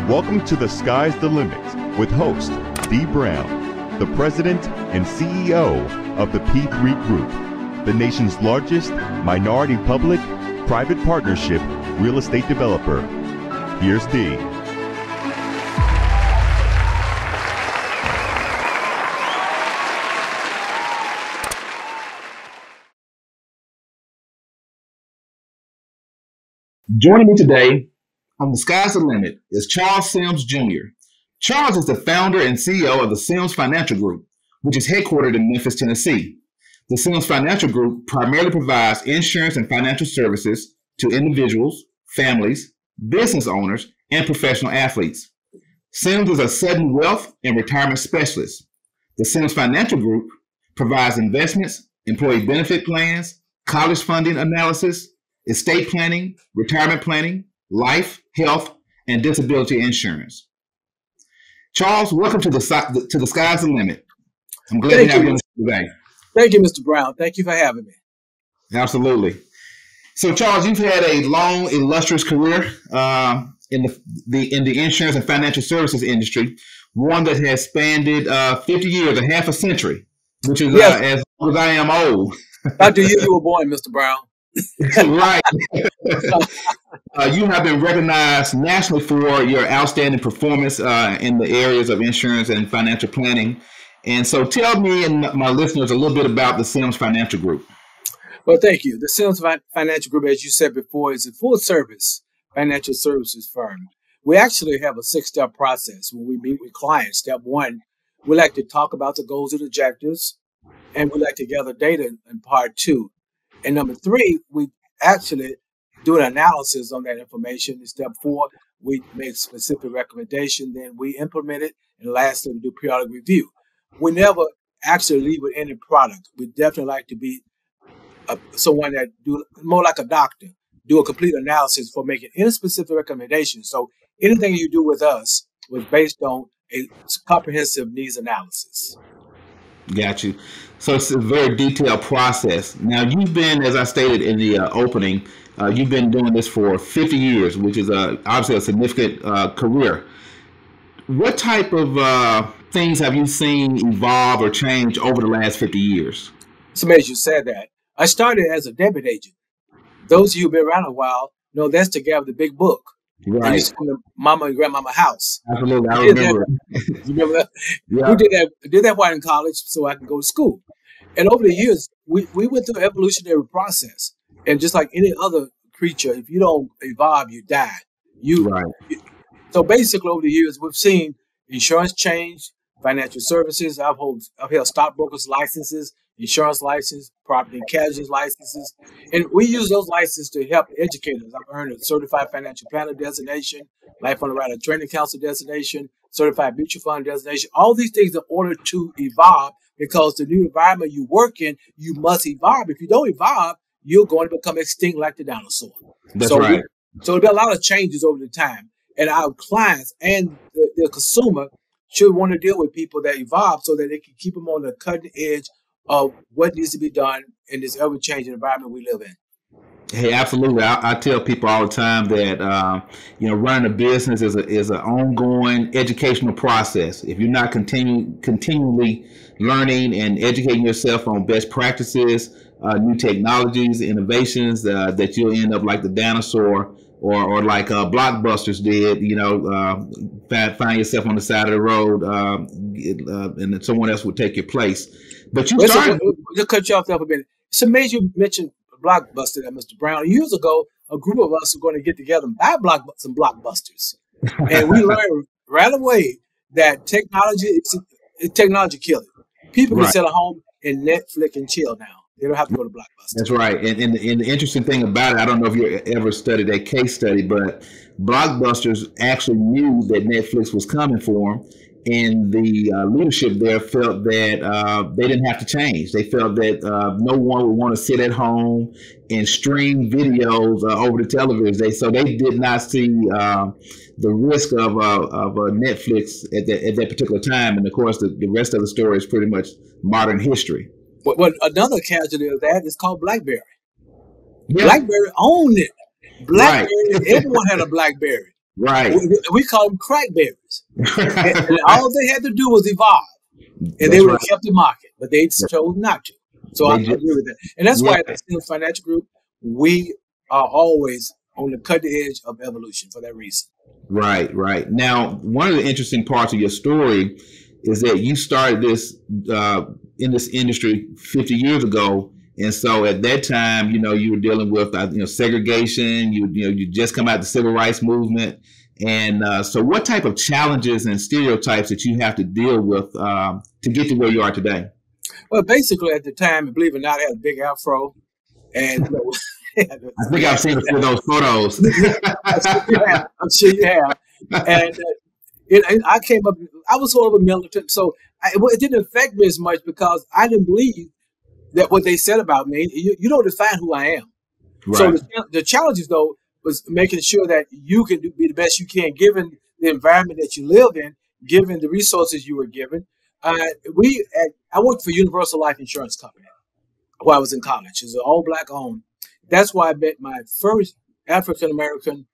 Welcome to The Sky's the Limit with host Dee Brown, the president and CEO of the P3 Group, the nation's largest minority public-private partnership real estate developer. Here's Dee. Joining me today on The Sky's the Limit is Charles Sims Jr. Charles is the founder and CEO of the Sims Financial Group, which is headquartered in Memphis, Tennessee. The Sims Financial Group primarily provides insurance and financial services to individuals, families, business owners, and professional athletes. Sims is a sudden wealth and retirement specialist. The Sims Financial Group provides investments, employee benefit plans, college funding analysis, estate planning, retirement planning, life, health, and disability insurance. Charles, welcome to the Sky's the Limit. I'm glad to have you on today. Thank you, Mr. Brown. Thank you for having me. Absolutely. So, Charles, you've had a long, illustrious career in the insurance and financial services industry, one that has spanned 50 years, a half a century, which is as long as I am old. After you were born, Mr. Brown. Right. You have been recognized nationally for your outstanding performance in the areas of insurance and financial planning. And so tell me and my listeners a little bit about the Sims Financial Group. Well, thank you. The Sims Financial Group, as you said before, is a full-service financial services firm. We actually have a 6-step process when we meet with clients. Step 1, we like to talk about the goals and objectives, and we like to gather data in part 2. And number 3, we actually do an analysis on that information. In step 4, we make specific recommendation, then we implement it, and lastly, we do periodic review. We never actually leave with any product. We definitely like to be someone that do more like a doctor, do a complete analysis for making any specific recommendation. So anything you do with us was based on a comprehensive needs analysis. Got you. So it's a very detailed process. Now, you've been, as I stated in the opening, you've been doing this for 50 years, which is obviously a significant career. What type of things have you seen evolve or change over the last 50 years? It's amazing you said that. I started as a debit agent. Those of you who've been around a while know that's to gather the big book. Right. I used to come to Mama and Grandmama's house. Absolutely. I remember. You remember that? Yeah. We did that while in college so I could go to school. And over the years, we went through an evolutionary process. And just like any other creature, if you don't evolve, you die. So basically, over the years, we've seen insurance change, financial services. I've held stockbrokers licenses, insurance license, property and casualty licenses. And we use those licenses to help educators. I've earned a certified financial planner designation, Life Underwriting Training Council designation, certified mutual fund designation, all these things in order to evolve, because the new environment you work in, you must evolve. If you don't evolve, you're going to become extinct like the dinosaur. That's right. So there's been a lot of changes over the time. And our clients and the consumer should want to deal with people that evolve so that they can keep them on the cutting edge of what needs to be done in this ever-changing environment we live in. Hey, absolutely. I tell people all the time that running a business is an ongoing educational process. If you're not continually learning and educating yourself on best practices, new technologies, innovations, that you'll end up like the dinosaur or like Blockbusters did. Find yourself on the side of the road, and then someone else would take your place. But you started. Just cut you off there for a minute. It's amazing you mentioned Blockbuster, Mr. Brown. Years ago, a group of us were going to get together and buy some Blockbusters. And we learned right away that technology killing. People can sit at home and Netflix and chill now. They don't have to go to Blockbusters. That's right. And the interesting thing about it, I don't know if you ever studied that case study, but Blockbusters actually knew that Netflix was coming for them. And the leadership there felt that they didn't have to change. They felt that no one would want to sit at home and stream videos over the television. So they did not see the risk of Netflix at that particular time. And of course, the rest of the story is pretty much modern history. But another casualty of that is called BlackBerry. Yeah. BlackBerry owned it. BlackBerry, everyone had a BlackBerry. Right. We call them crackberries. And all they had to do was evolve, and they would have kept the market, but they chose not to. So I agree with that. And that's why at the Sales Financial Group, we are always on the cutting edge of evolution for that reason. Right, right. Now, one of the interesting parts of your story is that you started this in this industry 50 years ago. And so at that time, you were dealing with, segregation, you just come out of the civil rights movement. And so what type of challenges and stereotypes that you have to deal with to get to where you are today? Well, basically at the time, believe it or not, I had a big afro. And I think I've seen a few of those photos. I'm sure you have. And I came up, I was sort of a militant. So it didn't affect me as much because I didn't believe that what they said about me, you don't define who I am. Right. So the challenges, though, was making sure that you can be the best you can, given the environment that you live in, given the resources you were given. I worked for Universal Life Insurance Company while I was in college. It's an all-black owned. That's why I met my first African-American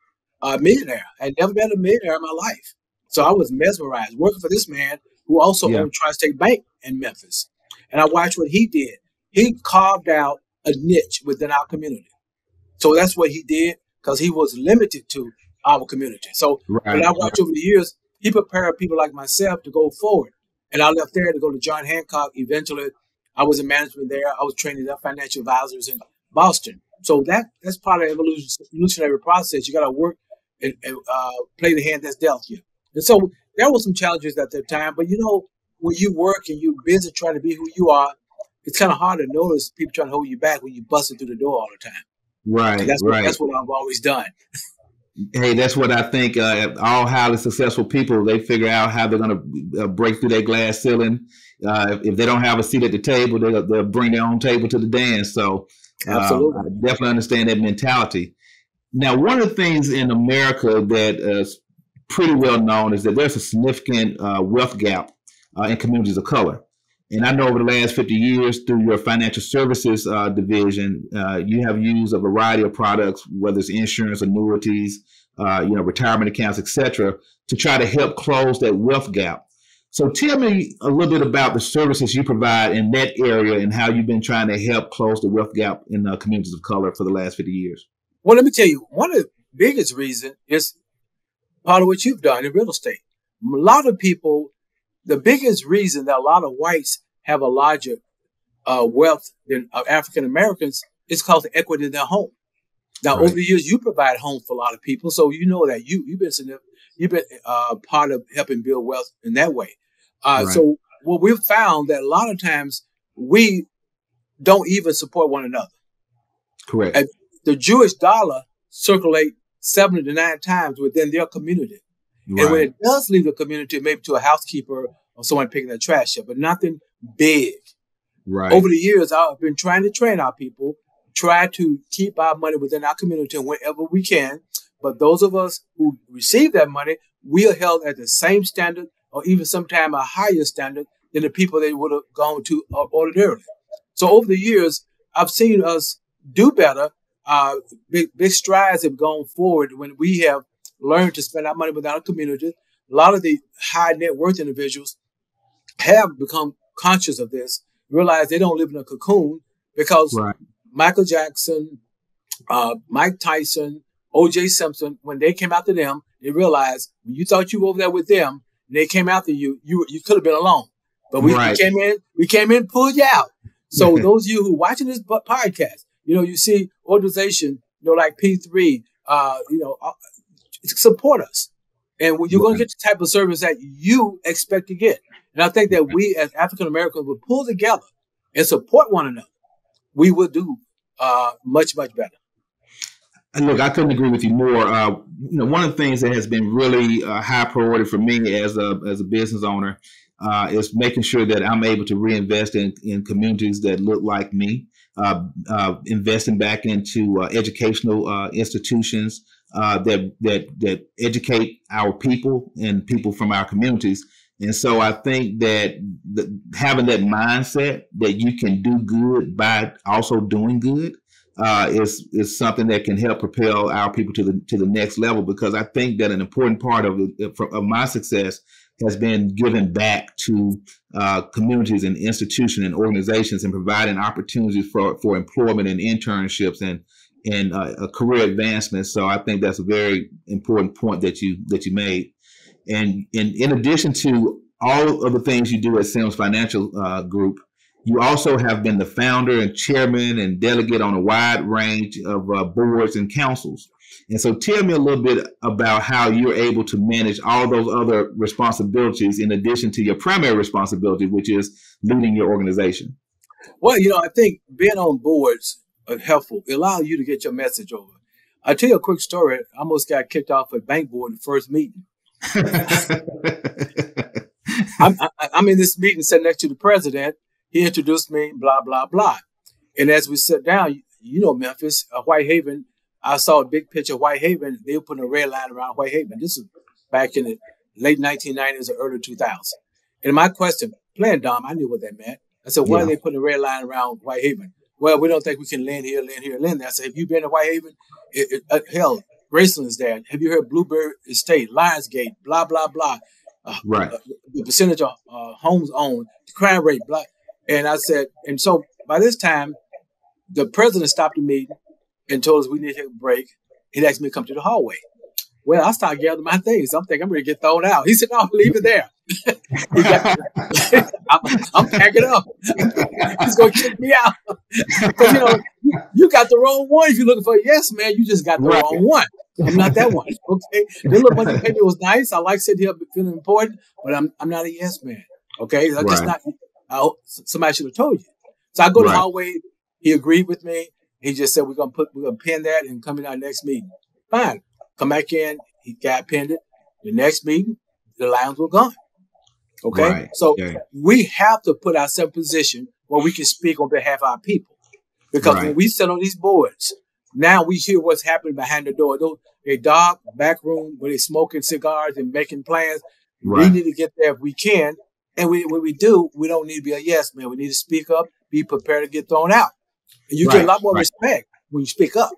millionaire. I had never met a millionaire in my life. So I was mesmerized working for this man who also owned Tri-State Bank in Memphis. And I watched what he did. He carved out a niche within our community. So that's what he did because he was limited to our community. So when I watched over the years, he prepared people like myself to go forward. And I left there to go to John Hancock. Eventually, I was in management there. I was training up financial advisors in Boston. So that's part of the evolutionary process. You got to work and play the hand that's dealt you. And so there were some challenges at that time. But, when you work and you're busy trying to be who you are, it's kind of hard to notice people trying to hold you back when you're busting through the door all the time. Right, that's what I've always done. Hey, that's what I think all highly successful people, they figure out how they're going to break through that glass ceiling. If they don't have a seat at the table, they'll bring their own table to the dance. So absolutely. I definitely understand that mentality. Now, one of the things in America that is pretty well known is that there's a significant wealth gap in communities of color. And I know over the last 50 years through your financial services division, you have used a variety of products, whether it's insurance, annuities, retirement accounts, et cetera, to try to help close that wealth gap. So tell me a little bit about the services you provide in that area and how you've been trying to help close the wealth gap in communities of color for the last 50 years. Well, let me tell you, one of the biggest reasons is part of what you've done in real estate. A lot of people, the biggest reason that a lot of whites have a larger wealth than African Americans is because the equity in their home. Now, over the years, you provide homes for a lot of people, so you know that you've been part of helping build wealth in that way. So what we've found that a lot of times we don't even support one another. Correct. And the Jewish dollar circulate 7 to 9 times within their community. Right. And when it does leave the community, maybe to a housekeeper or someone picking their trash up, but nothing big. Right. Over the years, I've been trying to train our people, try to keep our money within our community whenever we can. But those of us who receive that money, we are held at the same standard or even sometimes a higher standard than the people they would have gone to ordinarily. So over the years, I've seen us do better. Big strides have gone forward when we have learned to spend our money within our community. A lot of the high net worth individuals have become conscious of this, realize they don't live in a cocoon because Michael Jackson, Mike Tyson, O.J. Simpson, when they came after them, they realized when you thought you were over there with them, and they came after you, you could have been alone. But we came in, pulled you out. So those of you who are watching this podcast, you see organization, like P3, support us. And you're going to get the type of service that you expect to get. And I think that we as African Americans would pull together and support one another. We would do much, much better. And look, I couldn't agree with you more. One of the things that has been really high priority for me as a business owner is making sure that I'm able to reinvest in communities that look like me, investing back into educational institutions that educate our people and people from our communities. And so I think that having that mindset that you can do good by also doing good is something that can help propel our people to the next level. Because I think that an important part of my success has been giving back to communities and institutions and organizations and providing opportunities for employment and internships and a career advancement. So I think that's a very important point that you made. And in addition to all of the things you do at Sims Financial Group, you also have been the founder and chairman and delegate on a wide range of boards and councils. And so tell me a little bit about how you're able to manage all those other responsibilities in addition to your primary responsibility, which is leading your organization. Well, I think being on boards are helpful. It allows you to get your message over. I'll tell you a quick story. I almost got kicked off a bank board in the first meeting. I'm in this meeting sitting next to the president. He introduced me, blah, blah, blah. And as we sat down, Memphis, Whitehaven, I saw a big picture of Whitehaven. They were putting a red line around Whitehaven. This was back in the late 1990s or early 2000s. And my question, playing dumb, I knew what that meant. I said, why are they putting a red line around Whitehaven? Well, we don't think we can lend here, lend there. I said, have you been to Whitehaven? Hell, Graceland is there. Have you heard Bluebird Estate, Lionsgate, blah, blah, blah. The percentage of homes owned, the crime rate, blah. And I said, and so by this time, the president stopped the meeting and told us we need to take a break. He asked me to come to the hallway. Well, I started gathering my things. I'm thinking I'm going to get thrown out. He said, no, leave it there. I'm packing up. He's going to kick me out. Because, you got the wrong one. If you're looking for a yes man, you just got the wrong one. I'm not that one. Okay. The little bunch of paper was nice. I like sitting here feeling important, but I'm not a yes man. Okay. I'm just not. Somebody should have told you. So I go to the hallway. He agreed with me. He just said, we're going to pin that and come in our next meeting. Fine. Come back in. He got pinned it. The next meeting, the lines were gone. Okay. Right. So we have to put ourselves in a position where we can speak on behalf of our people. Because when we sit on these boards, now we hear what's happening behind the door. They dark back room where they're smoking cigars and making plans. We need to get there if we can. And when we do, we don't need to be a yes man. We need to speak up, be prepared to get thrown out. And you get a lot more respect when you speak up.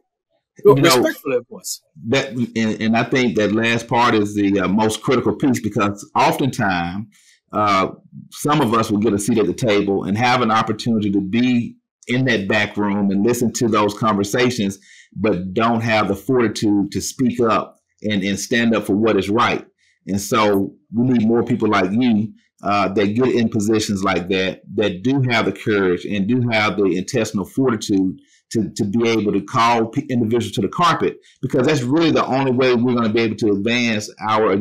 Respectfully, of course. And I think that last part is the most critical piece, because oftentimes some of us will get a seat at the table and have an opportunity to be in that back room and listen to those conversations, but don't have the fortitude to speak up and stand up for what is right. And so we need more people like you that get in positions like that do have the courage and do have the intestinal fortitude to be able to call individuals to the carpet, because that's really the only way we're going to be able to advance our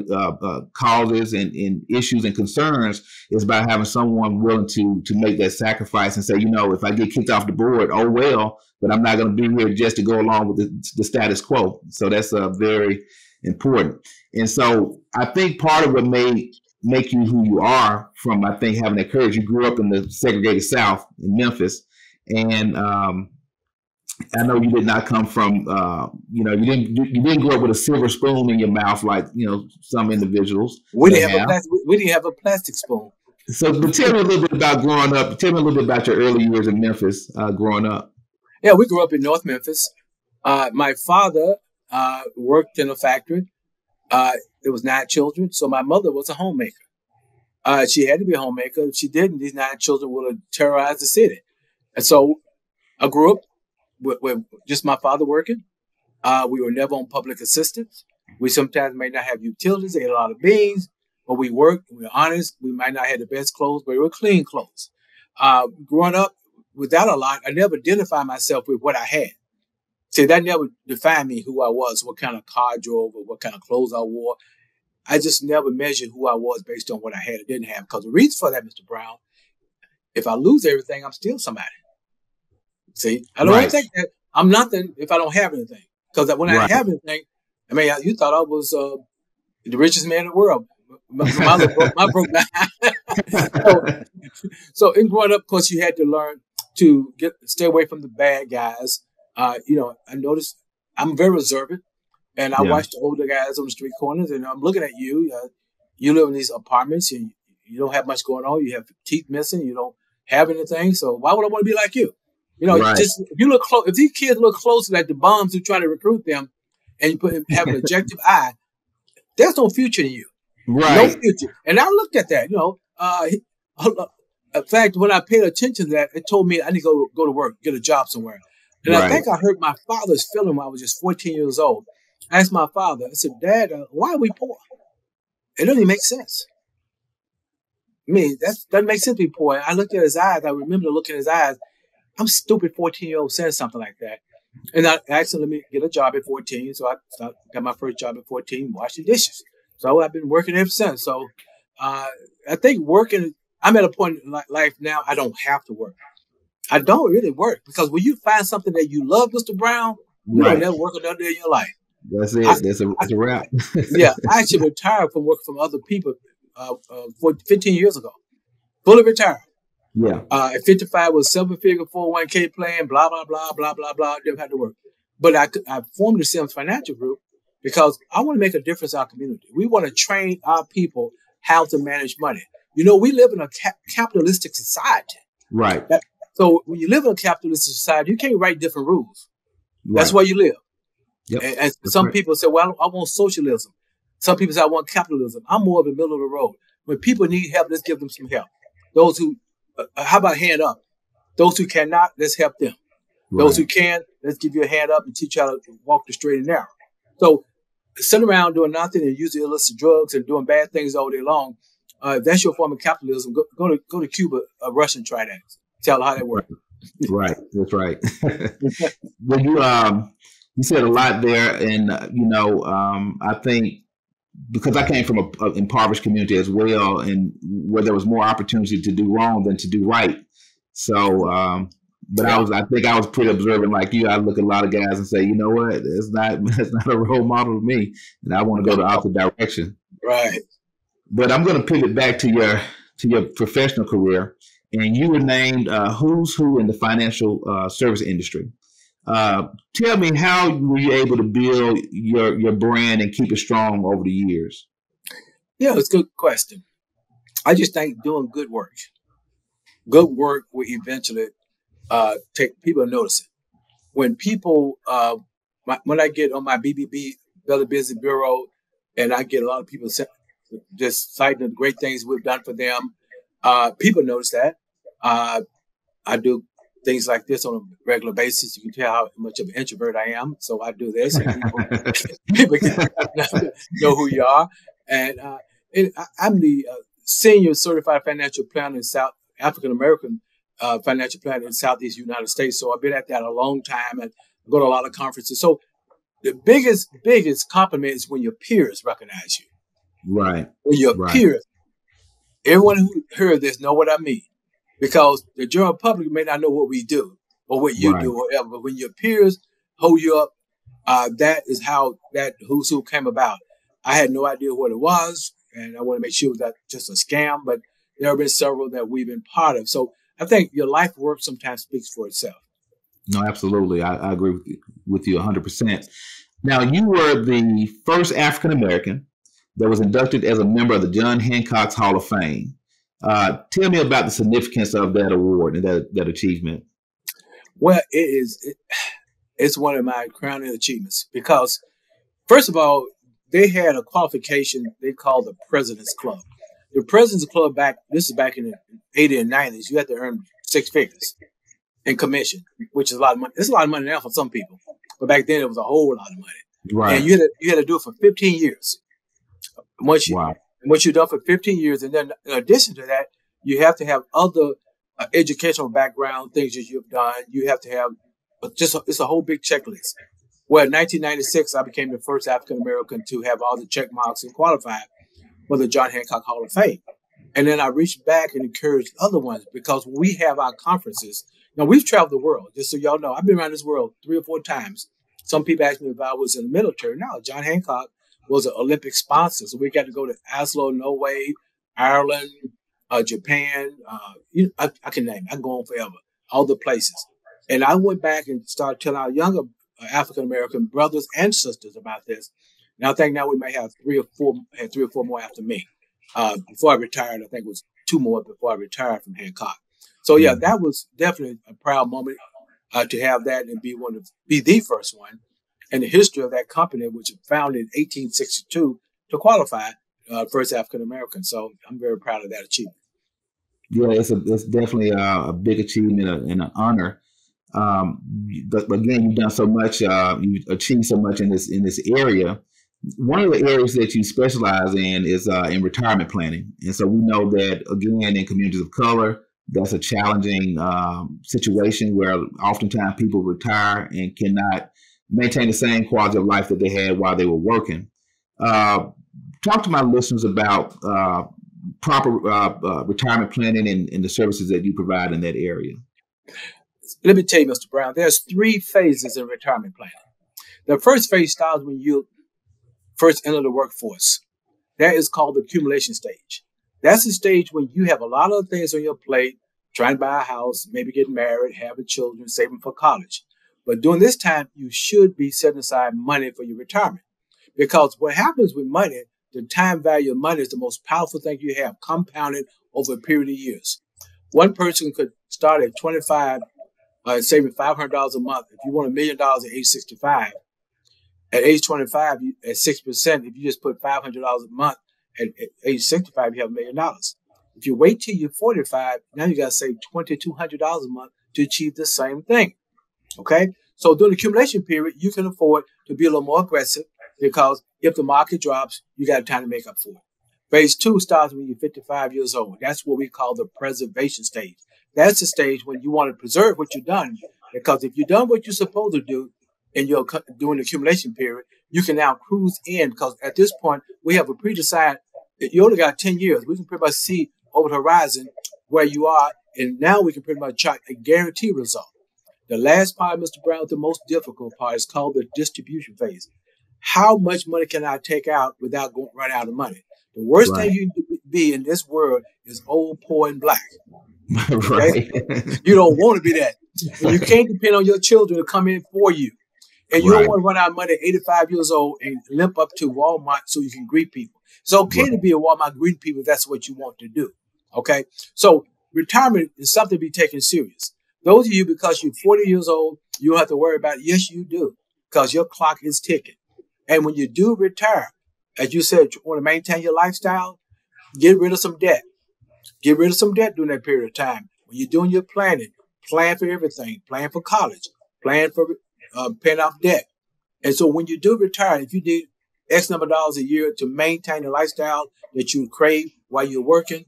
causes and issues and concerns, is by having someone willing to make that sacrifice and say, if I get kicked off the board, oh well, but I'm not going to be here just to go along with the status quo. So that's very important. And so I think part of what make you who you are, from, I think, having that courage, you grew up in the segregated South in Memphis, and I know you did not come from, you didn't grow up with a silver spoon in your mouth like, some individuals. We didn't have a plastic spoon. So, but tell me a little bit about growing up. Tell me a little bit about your early years in Memphis, growing up. Yeah, we grew up in North Memphis. My father worked in a factory. There was 9 children, so my mother was a homemaker. She had to be a homemaker. If she didn't, these 9 children would have terrorized the city. And so I grew up with just my father working. We were never on public assistance. We sometimes may not have utilities, ate a lot of beans, but we worked, we were honest. We might not have the best clothes, but we were clean clothes. Growing up without a lot, I never identified myself with what I had. See, that never defined me, who I was, what kind of car I drove, or what kind of clothes I wore. I just never measured who I was based on what I had or didn't have. Because the reason for that, Mr. Brown, if I lose everything, I'm still somebody. See, I don't think that I'm nothing if I don't have anything. Because when I have anything, you thought I was the richest man in the world. My broke down. So in growing up, of course, you had to learn to stay away from the bad guys. I noticed I'm very observant, and I watch the older guys on the street corners, and I'm looking at you. You live in these apartments, and you don't have much going on. You have teeth missing. You don't have anything. So why would I want to be like you? You know, Right. just if you look close, if these kids look closely at the bums who try to recruit them, and you have an objective eye, there's no future in you. No Right. future. And I looked at that. You know, in fact, when I paid attention to that, it told me I need to go to work, get a job somewhere. And I think I hurt my father's feeling when I was just 14 years old. I asked my father, I said, Dad, why are we poor? It doesn't even make sense. I mean, that doesn't make sense to be poor. I looked at his eyes. I remember looking at his eyes. I'm stupid 14-year-old saying something like that. And I asked him, let me get a job at 14. So I got my first job at 14, washing dishes. So I've been working ever since. So I think working, I'm at a point in life now, I don't have to work. I don't really work because when you find something that you love, Mr. Brown, you don't never work another day in your life. That's it. That's a wrap. Yeah, I actually retired from working from other people 15 years ago. Fully retired. Yeah. At 55 was 7-figure 401k plan, blah, blah, blah, blah, blah, blah. Never had to work. But I formed the Sims Financial Group because I want to make a difference in our community. We want to train our people how to manage money. You know, we live in a capitalistic society. Right. So when you live in a capitalistic society, you can't write different rules. Right. That's where you live. Yep. And some people say, well, I want socialism. Some people say, I want capitalism. I'm more of the middle of the road. When people need help, let's give them some help. Those who, how about hand up? Those who cannot, let's help them. Right. Those who can, let's give you a hand up and teach you how to walk the straight and narrow. So sitting around doing nothing and using illicit drugs and doing bad things all day long, if that's your form of capitalism, go to Cuba, Russia, and try that. Tell how that works. Right. That's right. Well, you said a lot there, and I think because I came from an impoverished community as well, and where there was more opportunity to do wrong than to do right. So, I think I was pretty observant like you. I look at a lot of guys and say, you know what, that's not a role model to me, and I want to go the opposite direction. Right. But I'm going to pivot back to your professional career, and you were named Who's Who in the financial service industry. Tell me, how were you able to build your brand and keep it strong over the years? Yeah, it's a good question. I just think doing good work will eventually take people to notice it. When people, when I get on my BBB, Better Business Bureau, and I get a lot of people just citing the great things we've done for them, people notice that. I do things like this on a regular basis. You can tell how much of an introvert I am. So I do this, and people know who you are. And I'm the senior certified financial planner in African American financial planner in Southeast United States. So I've been at that a long time and go to a lot of conferences. So the biggest compliment is when your peers recognize you. Right. When your peers, everyone who heard this know what I mean. Because the general public may not know what we do or what you do or whatever. But when your peers hold you up, that is how that Who's Who came about. I had no idea what it was, and I want to make sure that just a scam, but there have been several that we've been part of. So I think your life work sometimes speaks for itself. No, absolutely. I agree with you 100%. Now, you were the first African American that was inducted as a member of the John Hancock's Hall of Fame. Tell me about the significance of that award and that achievement. Well, it's one of my crowning achievements because, first of all, they had a qualification they called the President's Club. The President's Club this is back in the 80s and 90s, you had to earn 6 figures in commission, which is a lot of money. It's a lot of money now for some people, but back then it was a whole lot of money. Right. And you had to do it for 15 years. Once you're done for 15 years, and then in addition to that, you have to have other educational background things that you've done. You have to have it's a whole big checklist. Well, in 1996, I became the first African American to have all the check marks and qualify for the John Hancock Hall of Fame. And then I reached back and encouraged other ones because when we have our conferences, now we've traveled the world. Just so y'all know, I've been around this world 3 or 4 times. Some people ask me if I was in the military. No, John Hancock was an Olympic sponsor. So we got to go to Oslo, Norway, Ireland, Japan. I can name it. I can go on forever. All the places. And I went back and started telling our younger African-American brothers and sisters about this. And I think now we may have 3 or 4 more after me. Before I retired, I think it was 2 more before I retired from Hancock. So yeah, that was definitely a proud moment. to have that and be the first one in the history of that company, which was founded in 1862 to qualify first African American. So I'm very proud of that achievement. Yeah, it's definitely a big achievement and an honor. But again, you've done so much. You've achieved so much in this area. One of the areas that you specialize in is in retirement planning, and so we know that again in communities of color, that's a challenging situation where oftentimes people retire and cannot maintain the same quality of life that they had while they were working. Talk to my listeners about proper retirement planning and the services that you provide in that area. Let me tell you, Mr. Brown, there's 3 phases in retirement planning. The first phase starts when you first enter the workforce. That is called the accumulation stage. That's the stage when you have a lot of things on your plate, trying to buy a house, maybe get married, having children, saving for college. But during this time, you should be setting aside money for your retirement. Because what happens with money, the time value of money is the most powerful thing you have, compounded over a period of years. One person could start at 25, saving $500 a month. If you want $1 million at age 65, at age 25, at 6%, if you just put $500 a month, at age 65, you have $1 million. If you wait till you're 45, now you got to save $2,200 a month to achieve the same thing. Okay? So during the accumulation period, you can afford to be a little more aggressive because if the market drops, you got time to make up for it. Phase 2 starts when you're 55 years old. That's what we call the preservation stage. That's the stage when you want to preserve what you've done, because if you've done what you're supposed to do during the accumulation period, you can now cruise in, because at this point, we have a pre-decided, you only got 10 years. We can pretty much see over the horizon where you are, and now we can pretty much chart a guaranteed result. The last part, Mr. Brown, the most difficult part, is called the distribution phase. How much money can I take out without running out of money? The worst thing you can be in this world is old, poor, and black. Okay? You don't want to be that. And you can't depend on your children to come in for you. And you don't want to run out of money at 85 years old and limp up to Walmart so you can greet people. It's okay to be at Walmart greeting people if that's what you want to do. Okay? So retirement is something to be taken serious. Those of you, because you're 40 years old, you don't have to worry about it. Yes, you do, because your clock is ticking. And when you do retire, as you said, you want to maintain your lifestyle, get rid of some debt. Get rid of some debt during that period of time. When you're doing your planning, plan for everything. Plan for college. Plan for paying off debt. And so when you do retire, if you did X number of dollars a year to maintain the lifestyle that you crave while you're working,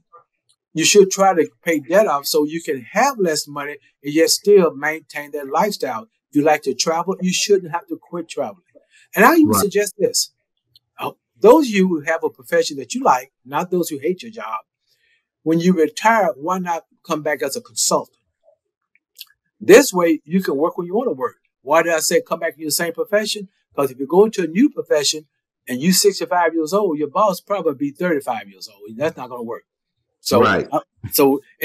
you should try to pay debt off so you can have less money and yet still maintain that lifestyle. If you like to travel, you shouldn't have to quit traveling. And I even suggest this. Those of you who have a profession that you like, not those who hate your job, when you retire, why not come back as a consultant? This way, you can work when you want to work. Why did I say come back to your same profession? Because if you go into a new profession and you're 65 years old, your boss probably be 35 years old. And that's not going to work. So, and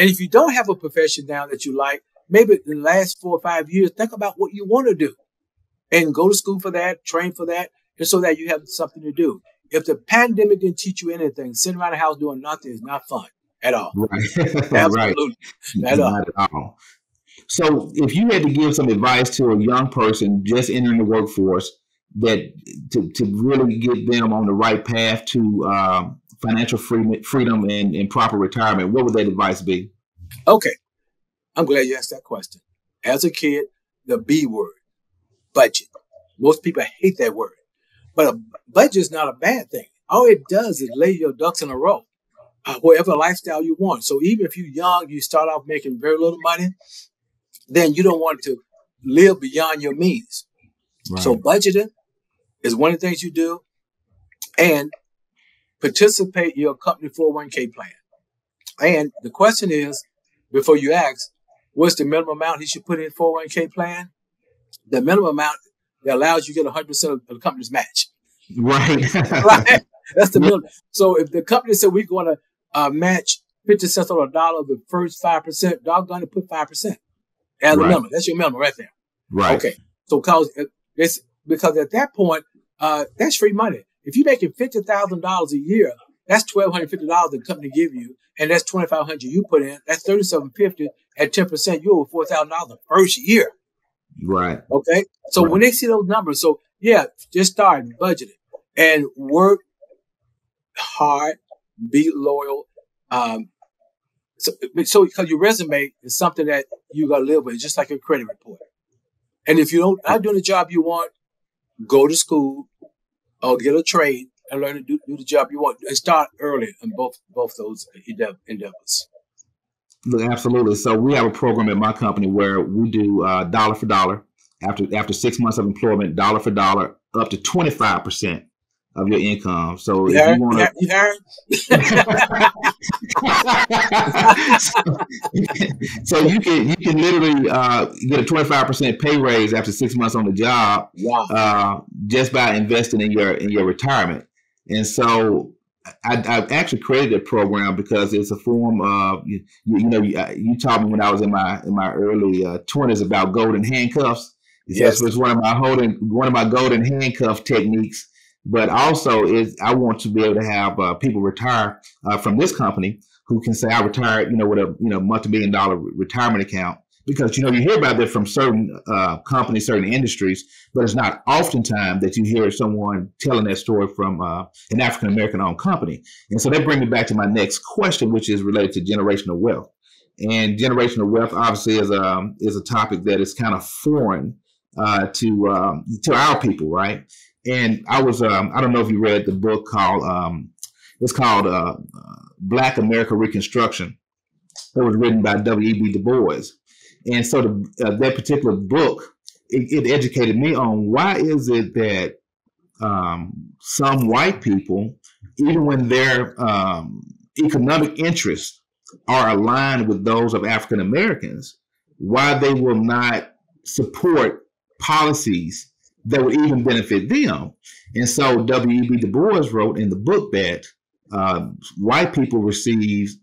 if you don't have a profession now that you like, maybe in the last 4 or 5 years, think about what you want to do and go to school for that, train for that, and so that you have something to do. If the pandemic didn't teach you anything, sitting around the house doing nothing is not fun at all. Absolutely. Not at all. So if you had to give some advice to a young person just entering the workforce that to really get them on the right path to financial freedom and proper retirement, what would that advice be? Okay. I'm glad you asked that question. As a kid, the B word, budget. Most people hate that word. But a budget is not a bad thing. All it does is lay your ducks in a row, whatever lifestyle you want. So even if you're young, you start off making very little money, then you don't want to live beyond your means. So budgeting is one of the things you do, and participate in your company 401k plan. And the question is, before you ask, what's the minimum amount he should put in 401k plan? The minimum amount that allows you to get 100% of the company's match. Right. That's the minimum. So if the company said we're going to match 50 cents on a dollar, the first 5%, doggone to put 5% as a minimum. That's your minimum right there. Right. Okay. So because at that point, that's free money. If you're making $50,000 a year, that's $1,250 the company give you, and that's $2,500 you put in. That's $3,750 at 10%. You owe $4,000 the first year. Right. Okay. So when they see those numbers, so yeah, just start budgeting and work hard, be loyal. So because your resume is something that you got to live with, just like your credit report. And if you not doing the job you want, go to school or get a trade and learn to do the job you want, and start early in both those endeavors. Look, absolutely. So we have a program at my company where we do dollar for dollar. After 6 months of employment, dollar for dollar, up to 25% of your income. So if you want to, so you can literally get a 25% pay raise after 6 months on the job. Wow. Just by investing in your retirement. And so I actually created a program because it's a form of you taught me when I was in my early 20s about golden handcuffs. Yes, it's one of my golden handcuff techniques. But also I want to be able to have people retire from this company who can say I retired, with a multi-million-dollar retirement account. Because you hear about that from certain companies, certain industries, but it's not oftentimes that you hear someone telling that story from an African American owned company. And so that brings me back to my next question, which is related to generational wealth. And generational wealth obviously is a topic that is kind of foreign to our people, right? And I was I don't know if you read the book called Black America Reconstruction. It was written by W.E.B. Du Bois. And so that particular book, it educated me on why is it that some white people, even when their economic interests are aligned with those of African Americans, why they will not support policies that would even benefit them. And so W.E.B. Du Bois wrote in the book that white people receive,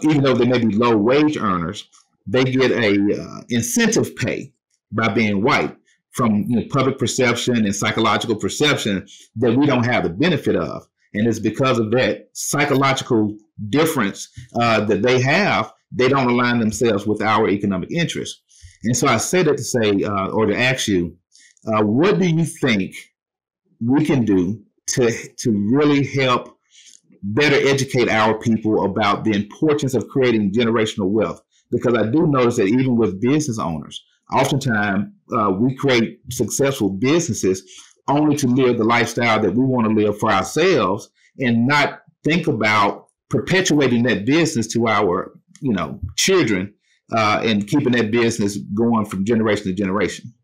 even though they may be low wage earners, they get a incentive pay by being white from public perception and psychological perception that we don't have the benefit of. And it's because of that psychological difference that they have, they don't align themselves with our economic interests. And so I say that to say, or to ask you, what do you think we can do to really help better educate our people about the importance of creating generational wealth? Because I do notice that even with business owners, oftentimes we create successful businesses only to live the lifestyle that we want to live for ourselves and not think about perpetuating that business to our, children and keeping that business going from generation to generation.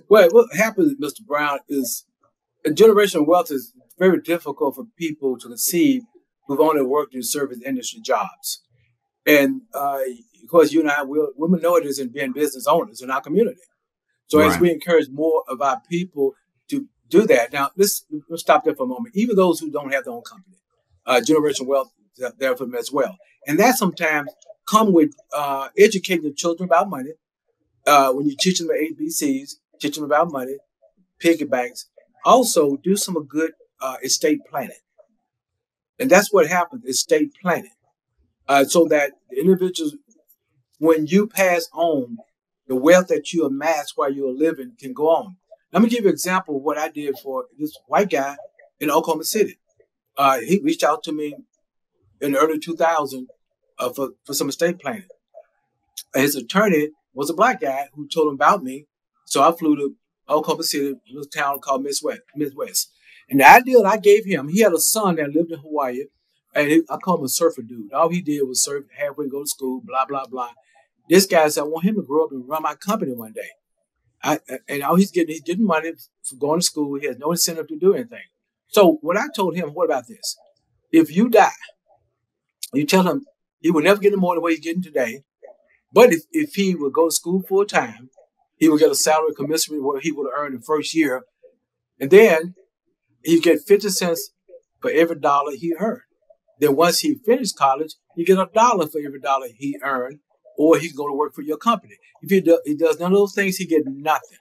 Well, what happens, Mr. Brown, is generational wealth is very difficult for people to conceive who've only worked in service industry jobs. And of course, you and I, we're minorities in being business owners in our community. So as we encourage more of our people to do that. Now, let's stop there for a moment. Even those who don't have their own company, generational wealth is there for them as well. And that sometimes come with educating your children about money. When you teach them the ABCs, teach them about money, piggy banks. Also, do some good estate planning. And that's what happens, estate planning. So that the individuals, when you pass on, the wealth that you amass while you're living can go on. Let me give you an example of what I did for this white guy in Oklahoma City. He reached out to me in the early 2000s for some estate planning. His attorney was a black guy who told him about me. So I flew to Oklahoma City, a little town called Midwest. And the idea that I gave him, he had a son that lived in Hawaii. And I call him a surfer dude. All he did was surf, halfway go to school, blah, blah, blah. This guy said, I want him to grow up and run my company one day. And all he's getting money for going to school. He has no incentive to do anything. So what I told him, what about this? If you die, you tell him he will never get more than what he's getting today. But if he would go to school full time, he would get a salary commensurate with what he would earn the first year. And then he'd get 50 cents for every dollar he earned. Then once he finished college, he get $1 for every dollar he earned, or he can go to work for your company. If he does none of those things, he get nothing.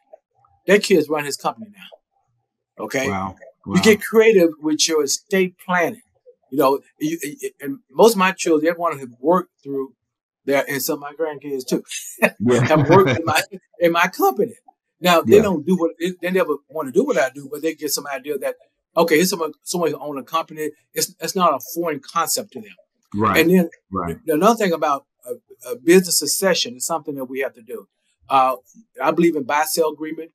That kid's running his company now. Okay? Wow. You get creative with your estate planning. And most of my children, everyone have worked through there, and some of my grandkids too, have worked in my company. Now, they don't do they never want to do what I do, but they get some idea that, okay, here's someone who owns a company. It's not a foreign concept to them. Right. And then another thing about a business succession is something that we have to do. I believe in buy-sell agreement,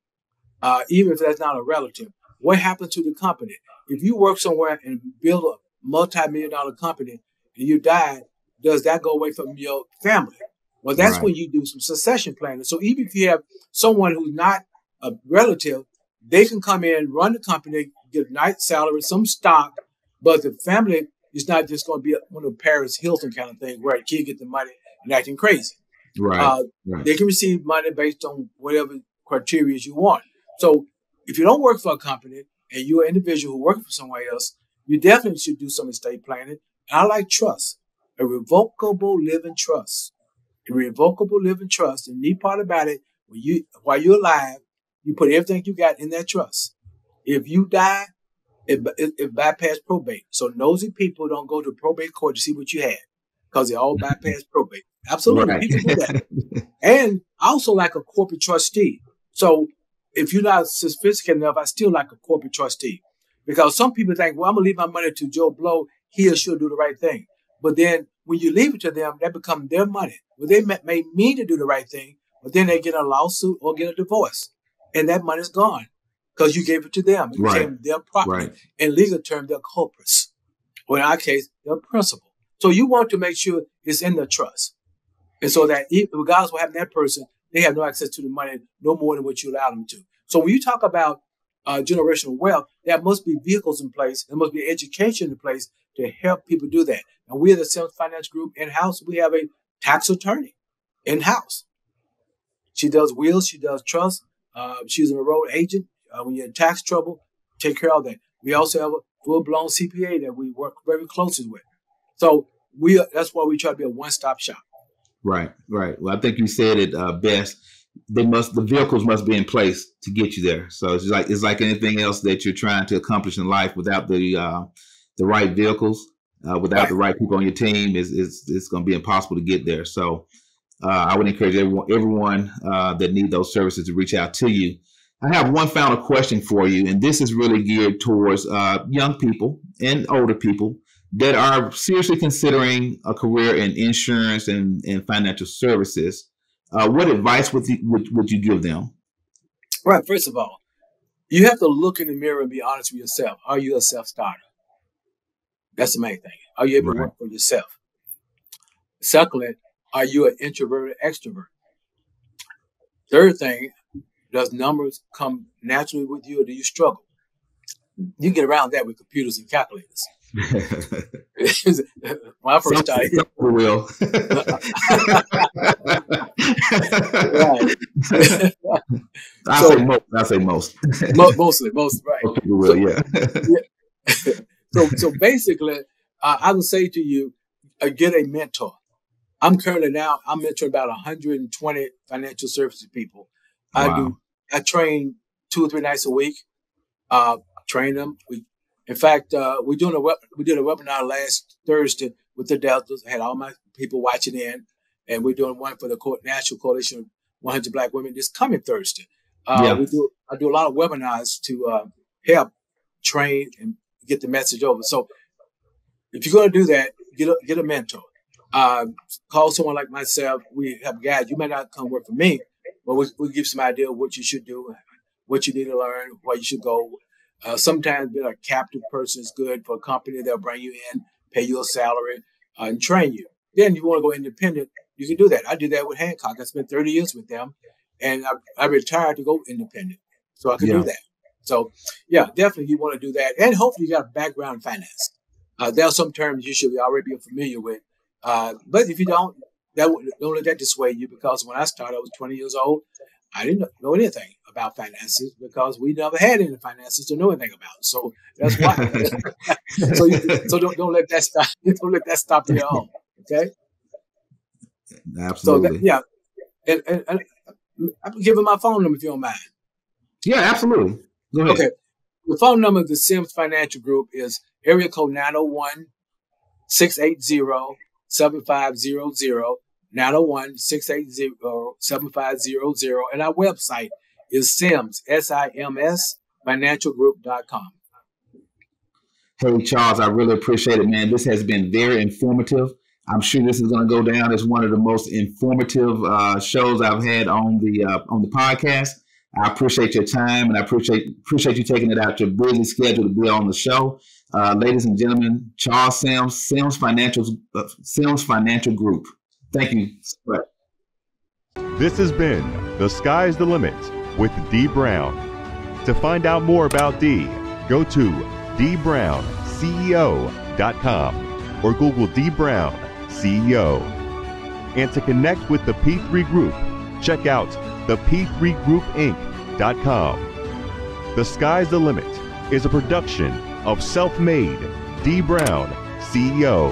even if that's not a relative. What happens to the company? If you work somewhere and build a multi-million-dollar company and you die, does that go away from your family? Well, that's when you do some succession planning. So even if you have someone who's not a relative, they can come in, run the company, get a nice salary, some stock, but the family is not just going to be one of Paris Hilton kind of thing where a kid get the money and acting crazy. They can receive money based on whatever criteria you want. So if you don't work for a company and you're an individual who works for somewhere else, you definitely should do some estate planning. And I like trust, a revocable living trust. A revocable living trust. The neat part about it, while you're alive, you put everything you got in that trust. If you die, it bypass probate. So nosy people don't go to probate court to see what you had because they all bypass probate. Absolutely. People do that. And I also like a corporate trustee. So if you're not sophisticated enough, I still like a corporate trustee because some people think, well, I'm going to leave my money to Joe Blow. He or she'll do the right thing. But then when you leave it to them, that becomes their money. Well, they may mean to do the right thing, but then they get a lawsuit or get a divorce. And that money's gone because you gave it to them. It became their property. In legal terms, they're culprits. Or in our case, they're principal. So you want to make sure it's in the trust. And so that regardless of what happened to that person, they have no access to the money no more than what you allow them to. So when you talk about generational wealth, there must be vehicles in place. There must be education in place to help people do that. And we at the Sims Financial Group in-house, we have a tax attorney in-house. She does wills, she does trust. She's an enrolled agent. When you're in tax trouble, take care of that. We also have a full-blown CPA that we work very closely with. So that's why we try to be a one-stop shop. Right. Well, I think you said it best. The vehicles must be in place to get you there. So it's like anything else that you're trying to accomplish in life. Without the right vehicles, without the right people on your team, it's going to be impossible to get there. So I would encourage everyone that need those services to reach out to you. I have one final question for you, and this is really geared towards young people and older people that are seriously considering a career in insurance and financial services. What advice would you give them? Right. First of all, you have to look in the mirror and be honest with yourself. Are you a self-starter? That's the main thing. Are you able to work for yourself? Secondly, are you an introvert or extrovert? Third thing, does numbers come naturally with you or do you struggle? You get around that with computers and calculators. When I first started, will. I say most. Mostly, right? Most people will, yeah. So basically, I would say to you, get a mentor. I'm mentoring about 120 financial services people. Wow. I train 2 or 3 nights a week. Train them. In fact, we did a webinar last Thursday with the Deltas. I had all my people watching in, and we're doing one for the National Coalition of 100 Black Women this coming Thursday. I do a lot of webinars to help train and get the message over. So if you're going to do that, get a mentor. Call someone like myself. We have guides. You may not come work for me, but we'll give some idea of what you should do, what you need to learn, where you should go. Sometimes being a captive person is good for a company. They'll bring you in, pay you a salary, and train you. Then you want to go independent, you can do that. I did that with Hancock. I spent 30 years with them, and I retired to go independent, so I could do that. So, definitely you want to do that. And hopefully you got a background in finance. There are some terms you should already be familiar with. But if you don't let that dissuade you, because when I started, I was 20 years old. I didn't know anything about finances because we never had any finances to know anything about. So that's why. so don't let that stop. Don't let that stop you at all. Okay. Absolutely. So and I'm giving my phone number if you don't mind. Yeah, absolutely. Go ahead. Okay. The phone number of the Sims Financial Group is area code 901-680-7500. 901-680-7500. And our website is Sims, SIMS, financialgroup.com. Hey, Charles, I really appreciate it, man. This has been very informative. I'm sure this is going to go down as one of the most informative shows I've had on the podcast. I appreciate your time, and I appreciate you taking it out your busy schedule to be on the show. Ladies and gentlemen, Charles Sims, Sims Financial Group. Thank you. This has been The Sky's the Limit with Dee Brown. To find out more about Dee, go to DeeBrownCEO.com or Google Dee Brown CEO. And to connect with the P3 Group, check out thep3groupinc.com. The Sky's the Limit is a production of Self-Made Dee Brown CEO.